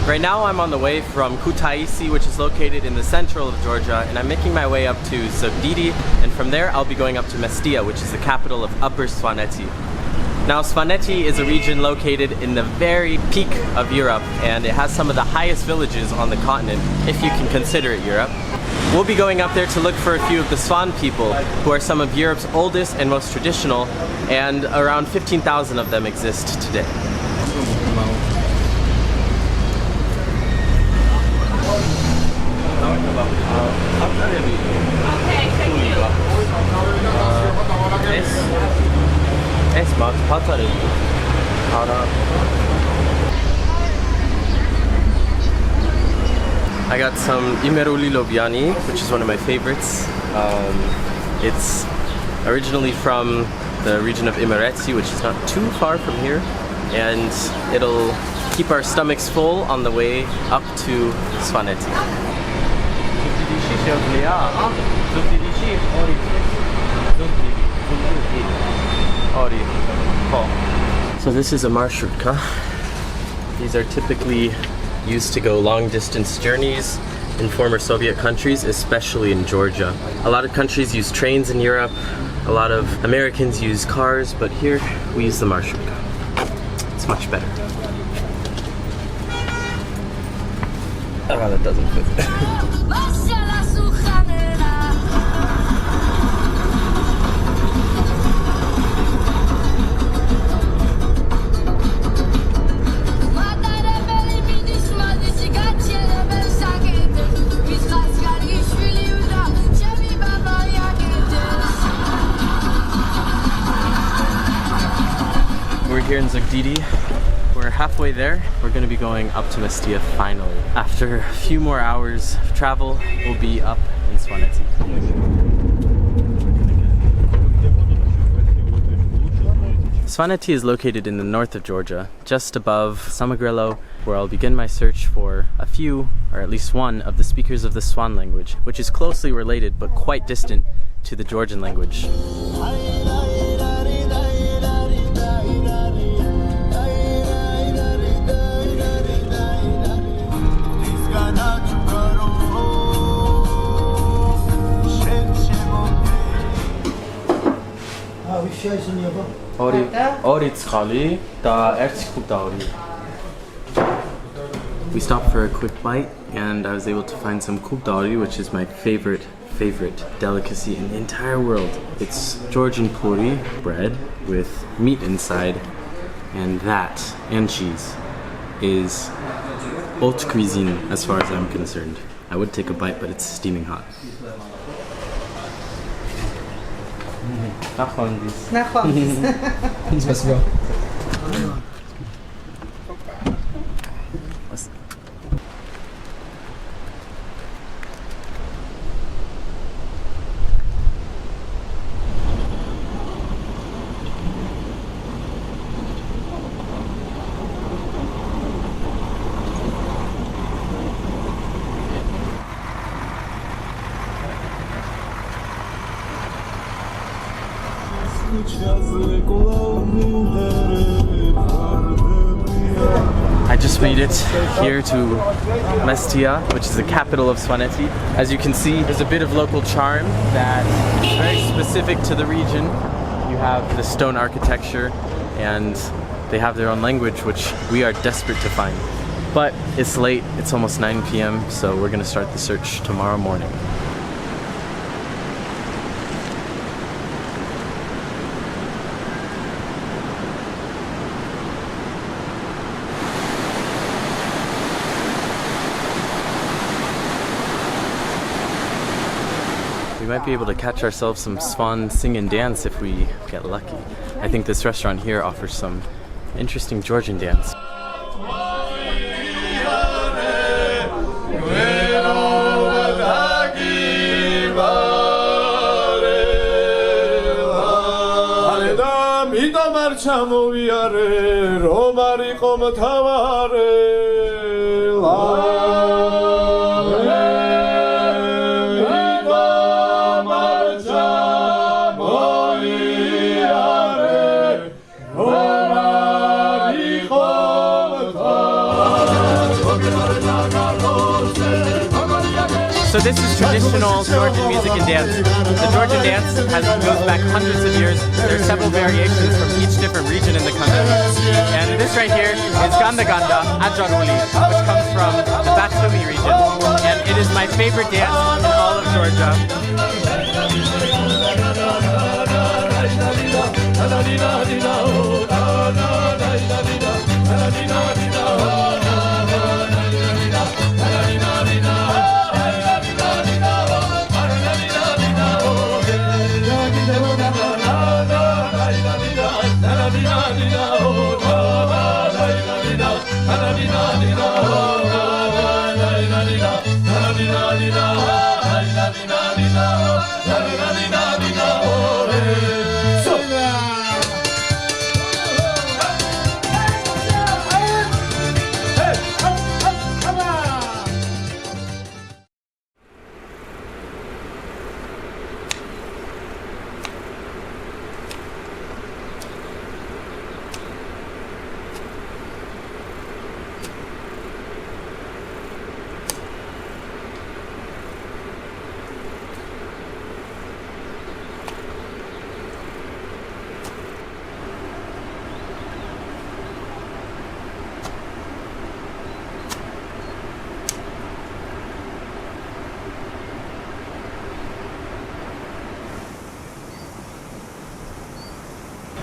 Right now I'm on the way from Kutaisi, which is located in the central of Georgia, and I'm making my way up to Ushguli, and from there I'll be going up to Mestia, which is the capital of Upper Svaneti. Now Svaneti is a region located in the very peak of Europe, and it has some of the highest villages on the continent, if you can consider it Europe. We'll be going up there to look for a few of the Svan people, who are some of Europe's oldest and most traditional, and around 15,000 of them exist today. I got some imeruli lobiani, which is one of my favorites. It's originally from the region of Imereti, which is not too far from here, and it'll keep our stomachs full on the way up to Svaneti. So this is a marshrutka. These are typically used to go long distance journeys in former Soviet countries, especially in Georgia. A lot of countries use trains in Europe, a lot of Americans use cars, but here we use the marshrutka. It's much better. Oh, that doesn't fit. We're here in Ushguli. We're halfway there. We're going to be going up to Mestia finally. After a few more hours of travel, we'll be up in Svaneti. Svaneti is located in the north of Georgia, just above Samagrelo, where I'll begin my search for a few, or at least one, of the speakers of the Svan language, which is closely related but quite distant to the Georgian language. We stopped for a quick bite, and I was able to find some kubdauri, which is my favorite delicacy in the entire world. It's Georgian puri bread with meat inside, and that and cheese is haute cuisine as far as I'm concerned. I would take a bite, but it's steaming hot. Спасибо. I just made it here to Mestia, which is the capital of Svaneti. As you can see, there's a bit of local charm that is very specific to the region. You have the stone architecture, and they have their own language, which we are desperate to find. But it's late, it's almost 9 p.m., so we're gonna start the search tomorrow morning. We might be able to catch ourselves some Svan sing and dance if we get lucky. I think this restaurant here offers some interesting Georgian dance. So this is traditional Georgian music and dance. The Georgian dance goes back hundreds of years. There are several variations from each different region in the country. And this right here is Ganda Ganda Ushguli, which comes from the Batumi region. And it is my favorite dance in all of Georgia.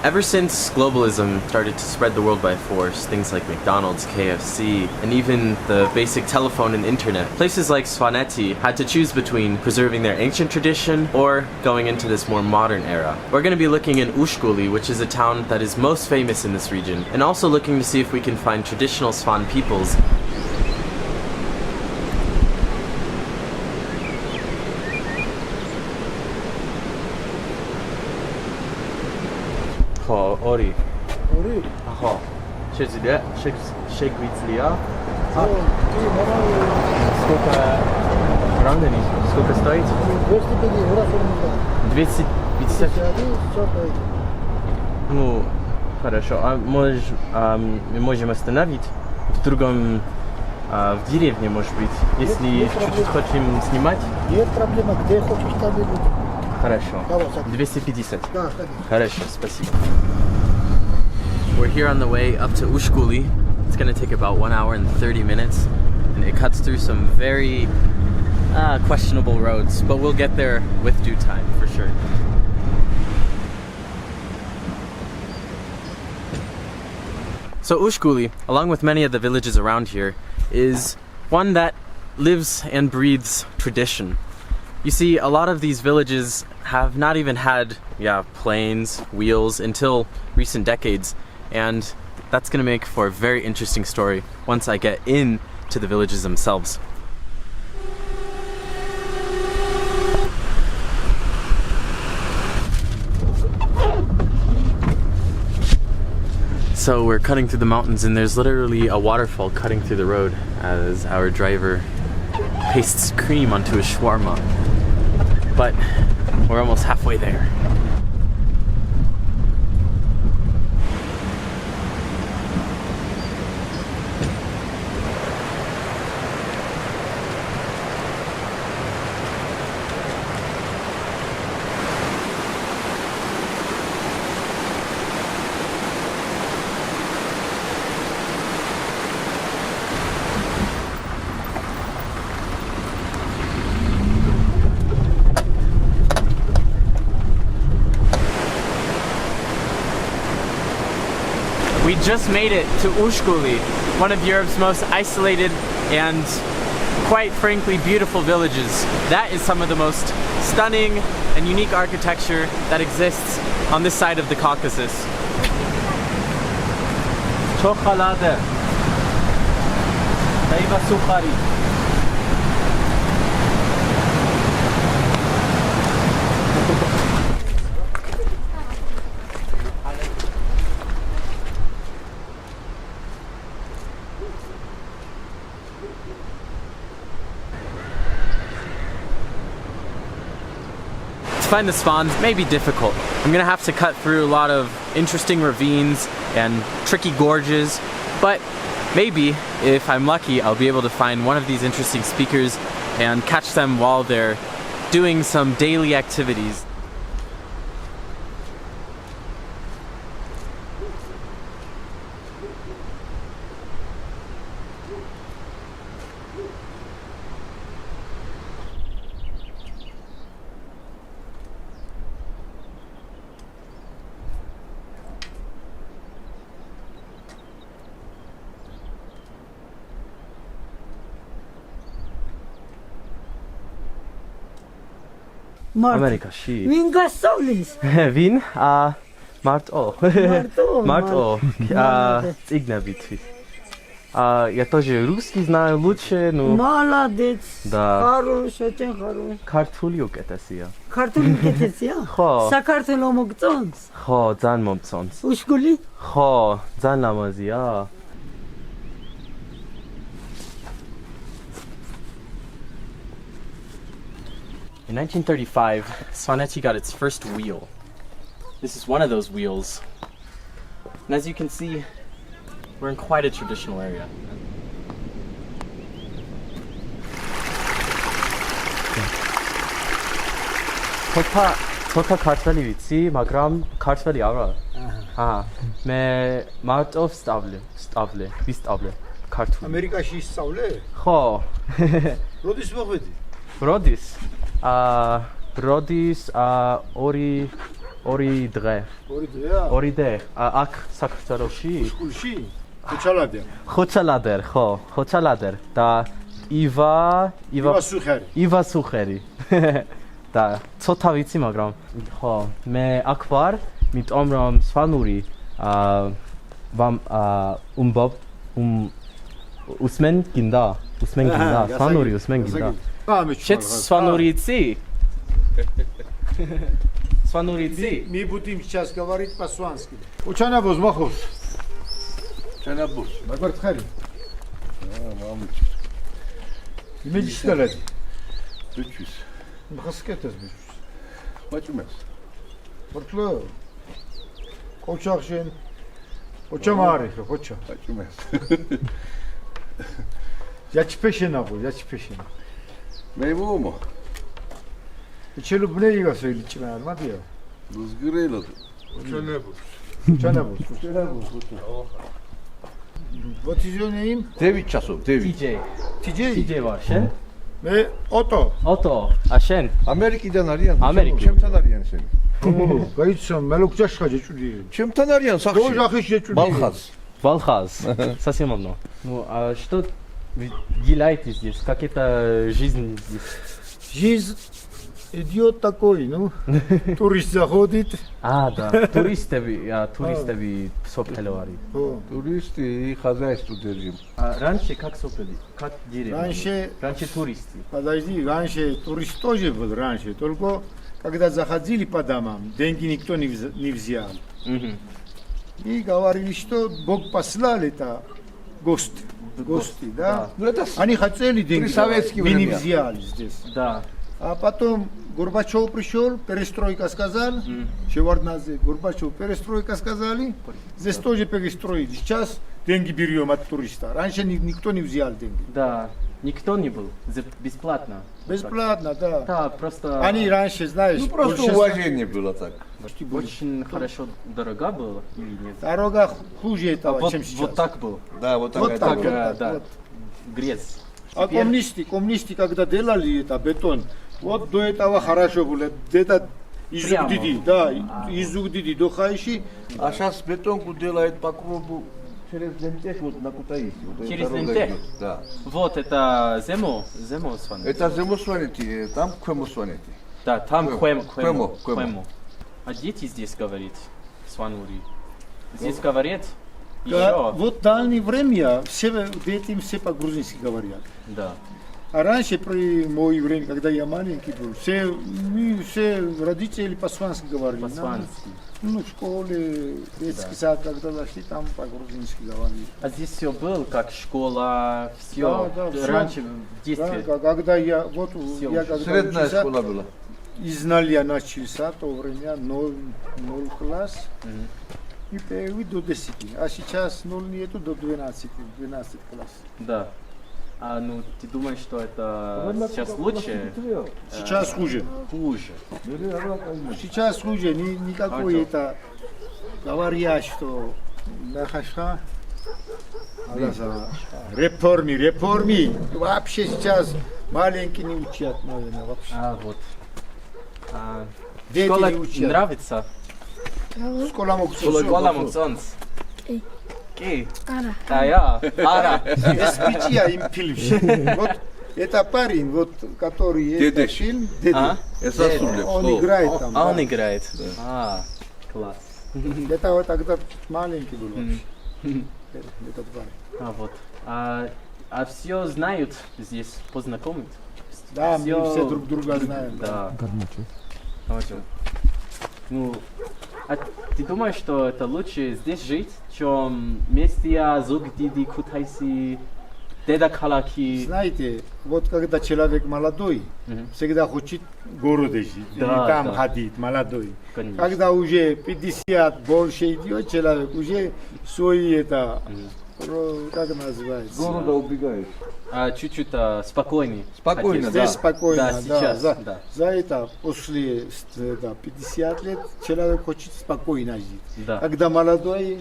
Ever since globalism started to spread the world by force, things like McDonald's, KFC, and even the basic telephone and internet, places like Svaneti had to choose between preserving their ancient tradition or going into this more modern era. We're going to be looking in Ushguli, which is a town that is most famous in this region, and also looking to see if we can find traditional Svan peoples. Ori. Ori. Aha. Чезиде, шегвицлия. Сколько граммов? Сколько стоит? 250. Ну, хорошо. А мы можем остановить в другом, в деревне, может быть, если чуть-чуть хотим снимать? Нет проблем, где хочешь, там и будет. Хорошо. 250. Да, хорошо, спасибо. We're here on the way up to Ushguli. It's going to take about 1 hour and 30 minutes, and it cuts through some very questionable roads, but we'll get there with due time for sure. So Ushguli, along with many of the villages around here, is one that lives and breathes tradition. You see, a lot of these villages have not even had, planes, wheels until recent decades, and that's gonna make for a very interesting story once I get into the villages themselves. So we're cutting through the mountains, and there's literally a waterfall cutting through the road as our driver pastes cream onto his shawarma. But we're almost halfway there. We just made it to Ushguli, one of Europe's most isolated and quite frankly beautiful villages. That is some of the most stunning and unique architecture that exists on this side of the Caucasus. Chocolate. Meyve sukhari. To find the Svans may be difficult. I'm gonna have to cut through a lot of interesting ravines and tricky gorges, but maybe if I'm lucky I'll be able to find one of these interesting speakers and catch them while they're doing some daily activities. ამერიკაში. ვინ გასწავლის? ვინ? მარტო. Марто. მარტო. Цигнабит. Я тоже русский знаю лучше, ну. Молодец. Да. Хорош, очень хорош. ქართული უკეთესია. ქართული უკეთესია? ხო. საქართველო მოგწონს? ხო, ძალიან მომწონს. უშგული? ხო, ძალიან ლამაზია. In 1935, Svaneti got its first wheel. This is one of those wheels. And as you can see, we're in quite a traditional area. ცოტა ქართველი ვიცი, მაგრამ ქართველი არა. მე მარტო ვისწავლე ქართული. ამერიკაში ისწავლე? ხო. როდის მოხვედი? როდის? როდის ორი დღე. ორი დღეა? ორი დღე. აქ საქართველოში? უშგულში? ხოჩალადერ. ხოჩალადერ, ხო, ხოჩალადერ და ива სუხერი. და ცოტა ვიცი, მაგრამ ხო, მე აქ ვარ, იმიტომ რომ სვანური უსმენ გინდა, სვანური უსმენ გინდა. შენ სვანური იცი? სვანური იცი? Мы будем сейчас говорить по-свански. Учанабоз махос. Учанабоз. Მაგარ თხარი. მამიჩ. იმედი შტალადი. ბიჭის. ხასკეთეს ბიჭს. მაჭმეს. ვორკლო. ყოჩახშენ. ყოჩამარი ხო, ყოჩა. მაჭმეს. яჭფეშენაბო, яჭფეშენ. მე მომო. ჩელუბნე იგასო ილჭნა არმადია. ზგრელო. Учанабоз. Учанабоз. Вот is your name? დევით ჩასო, დევით. TJ. ვარ, შენ? მე ოტო. ოტო, შენ? ამერიკიდან არიან? ამერიკი. ჩემთან არიან ესენი. გაიცნო, მე ლოქჯაშხა ჯეჭვდი. ჩემთან არიან სახში. ოჟახის ჯეჭვდი. Валхаз. Совсем Ну, а что вы делаете здесь? Как это жизнь здесь? Жизнь идет такой, ну, турист заходит. Да, туристы сопелевари. ტურისტი ხაზაისტუდი რეჟიმ. Раньше как сопели? Как деревья? Раньше туристы. Подожди, раньше турист тоже был раньше, только когда заходили по домам, деньги никто не взял. И говорили, что Бог послал это гости, да? Ну это Они хотели деньги, советские мы не времена. взяли здесь. Да. А потом Горбачев пришел, перестройка сказал, Шеварднадзе, Горбачев, перестройка сказали, здесь тоже перестроили. Сейчас деньги берем от туриста. Раньше никто не взял деньги. Да, никто не был, бесплатно. Бесплатно, да. Да, просто Они раньше, знаешь, ну просто уважение было так. очень хорошо дорого было или нет? Дорога хуже этого, чем сейчас. Вот так был. Да, вот Вот так. так, Да. вот. Грец. А коммунисты, когда делали это бетон, вот до этого хорошо было. Это изугдиди, да, изугдиди до хайши. А сейчас бетонку делают по кругу через лентех вот на Кутаиси. Вот Через дорога лентех? идет, да. Вот это земо Svaneti. Это Сvaneti, там Svaneti. Да, там Квемо. А дети здесь говорит Сванури. Здесь говорят Да, еще. вот дальнее время все дети все по-грузински говорят. Да. А раньше при мое время, когда я маленький был, все родители по-свански говорили. По-свански. Ну, в школе, детский сад, когда зашли, там по-грузински говорили. А здесь все было, как школа, все. Да, всё. Раньше в детстве. Да, когда я когда Средная учился, школа была. изначально начался то время 0 класс и первый до 10. А сейчас 0 нету до 12 класс. Да. Ну, ты думаешь, что это сейчас лучше? Сейчас хуже. Хуже. Сейчас хуже. Никакой это говорят, что реформи. Вообще сейчас маленькие не учат, наверное, вообще. Вот. Дети Школа не учат. нравится? Школа Школа Муксонс. Ки? Ара. Ара. я им фильм. Вот это парень, вот, который этот фильм, А? он играет там. Он да. играет? Класс. Это вот тогда маленький был вообще. Этот парень. Вот. А все знают здесь, познакомить? Да, мы все друг друга знаем. Да. Очень. Ну, а ты думаешь, что это лучше здесь жить, чем Месtia, Зугдиди, Кутайси, Дедакалаки? Знаете, вот когда человек молодой, всегда хочет в городе жить, Да, и там да. ходить, молодой. Конечно. Когда уже 50 больше идет человек, уже свои это, как называется? Города убегают. Чуть-чуть спокойнее. Спокойно, хотите? Здесь спокойно, Да, сейчас, за, да. за это после 50 лет человек хочет спокойно жить. Да. Когда молодой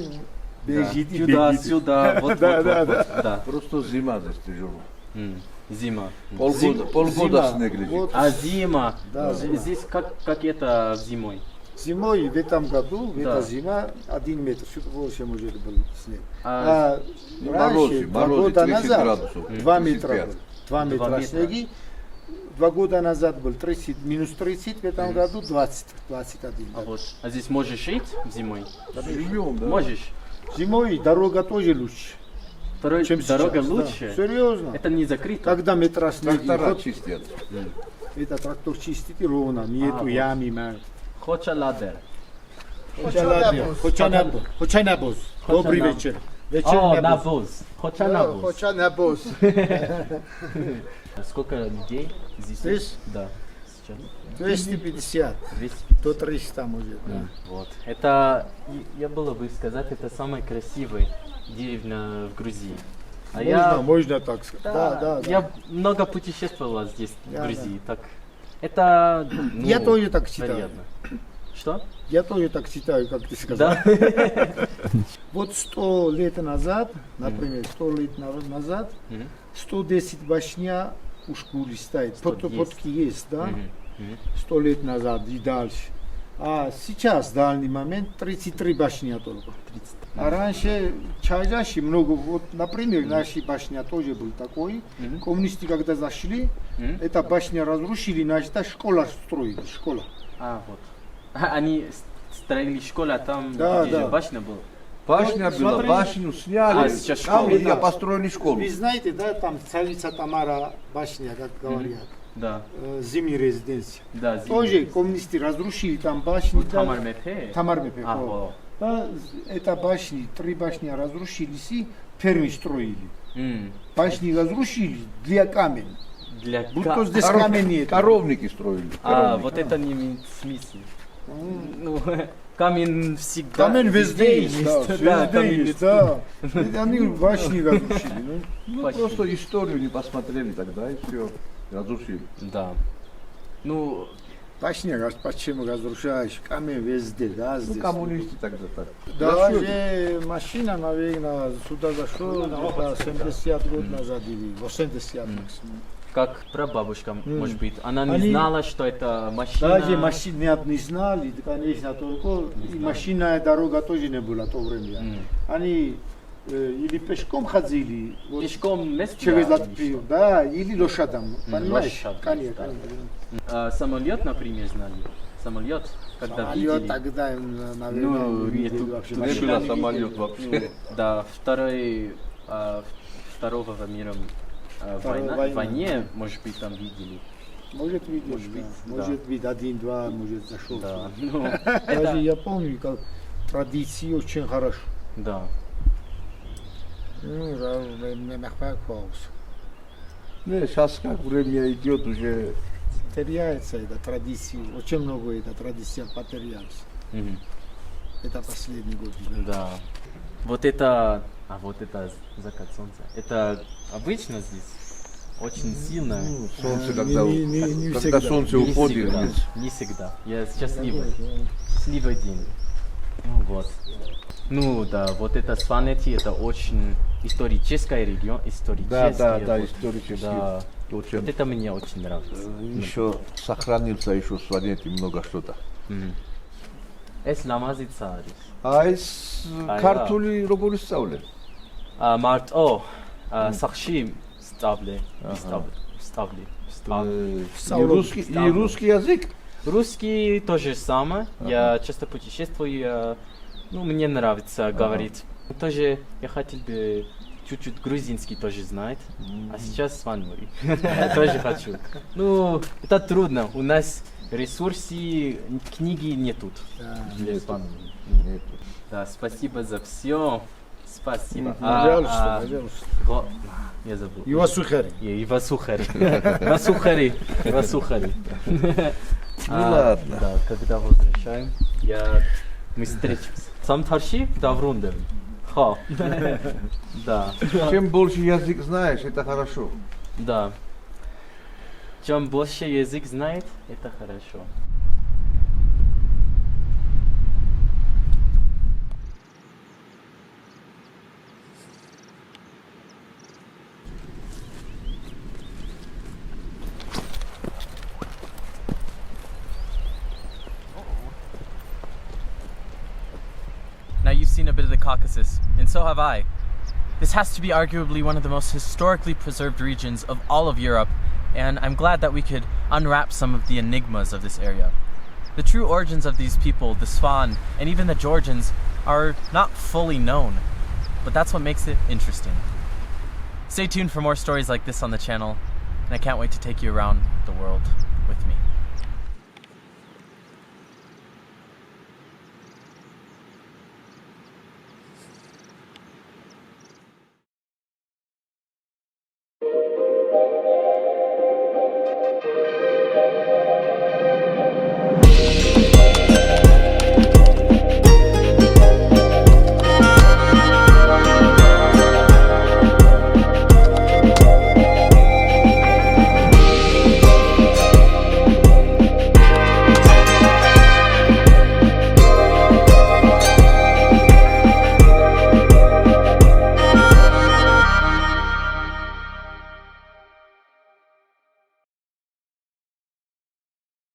Да. бежит и Сюда, бегит. сюда, вот, Да, вот, да, вот, вот, да. Просто зима здесь тяжелая. Зима. Полгода Зима, снег лежит. вот. Зима. Да, зима. Здесь как это зимой? Зимой в этом году, в Да. эта зима 1 метр, чуть больше может был снег. Ну, Раньше, 2 морозы, года 30 назад, градусов, 2 метра 35. был. 2 метра метра. снеги. 2 года назад был 30, минус 30, в этом году 20, 21. А здесь можешь жить зимой? Живем, да. Можешь. Зимой дорога тоже лучше, чем Дорога сейчас. лучше? Да. Серьезно. Это не закрыто? Когда метра снеги, Трактора вот чистят. это трактор чистит и ровно, нету вот. ями. Хоча ладер. Хоча на боз. Добрый на- вечер. Вечер О, на на боз. боз. Хоча на боз. Хоча на боз. Сколько людей здесь? Здесь? Да. Сейчас. 250, 250. до 300 может. Да. Вот. Это, я было бы сказать, это самая красивая деревня в Грузии. Можно так сказать. Да. Я много путешествовала здесь, в Да, Грузии. Так, это, ну, Я тоже так считаю. приятно. Что? Я тоже так считаю, как ты сказал. Да? Вот 100 лет назад, например, 100 лет назад, 110 башня Ушгули стоит. 110. Фотки есть, да? 100 лет назад и дальше. А сейчас, в данный момент, 33 башни только. А раньше чаще много, вот, например, наша башня тоже был такой. Коммунисты, когда зашли, эта башня разрушили, значит, школа строили, школа. Вот. Они строили школу, а там Да, где да. же башня была? Башня Вот, была, смотри. башню сняли, сейчас там школа, и да. построили школу. Вы знаете, да, там царица Тамара башня, как говорят, Да. зимняя резиденция. Да, Тоже коммунисты разрушили там башни. да. Тамар Мепе. Тамар Мепе, А, вот. вот. Да, это башни, 3 башни разрушились и фермы строили. М, Башни разрушили для камень. Для Будто здесь камень нет. Коровники строили. вот это не имеет смысла. Ну, камень всегда. Камень везде есть, да, Да, везде камень есть, да. И они башни разрушили. Ну, Почти. просто историю не посмотрели тогда и все. Разрушили. Да. Ну, Башня, почему разрушаешь? Камень везде, да, Ну, здесь. коммунисты тогда так. Даже машина, наверное, сюда зашел, это 70 год назад или 80 максимум. как прабабушка, может быть, она не Они- знала, что это машина. Даже машины не знали, конечно, только и машина и дорога тоже не было в то время. Они или пешком ходили, вот, Пешком вместе. через да, Латвию, да, или лошадом, понимаешь? лошадь, Конечно. да. Самолет, например, знали. Самолет, когда Самолет видели. тогда, наверное, Ну, не видели нету. вообще. Не Машина было не самолет видели. вообще. Да, Второго мира война. войне, может быть, там видели. Может видели, Может быть, да. да. Может быть, 1-2, может зашел. Да, ну, Даже я помню, как традиции очень хорошо. да. Ну, не пауз. Не, сейчас как время идет уже. Теряется эта традиция, очень много эта традиция потерялась. Мгм. Это последний год. Да. Вот это закат солнца. Это обычно здесь? очень сильная. Солнце, Не когда всегда. солнце Не уходит, всегда, здесь. не всегда. Я счастливый. Счастливый день. Ну вот. Ну да, вот это Svaneti, это очень исторический регион, исторический. Да, вот, исторический. Да. Очень. Вот это мне очень нравится. Еще сохранился еще в Сванете много что-то. Es namazit saris. А из ქართული როგორ ისწავლე? Март, сахши ставли. И русский язык? Русский то же самое. Я часто путешествую, ну, мне нравится говорить. Тоже я хотел бы чуть-чуть грузинский тоже знать. А сейчас сванмури. Тоже хочу. Ну, это трудно. У нас ресурсы, книги нету. Для сванмури. Да, спасибо за все. Спасибо. Пожалуйста. Я забыл. И вас сухари. И Васухари. Васухари. Ну ладно. Да, когда возвращаем, мы встретимся. Сам Тарши Даврундем. Ха. Да, Чем больше язык знаешь, это хорошо. да. Чем больше язык знает, это хорошо. Now you've seen a bit of the Caucasus, and so have I. This has to be arguably one of the most historically preserved regions of all of Europe, and I'm glad that we could unwrap some of the enigmas of this area. The true origins of these people, the Svan, and even the Georgians, are not fully known, but that's what makes it interesting. Stay tuned for more stories like this on the channel, and I can't wait to take you around the world with me.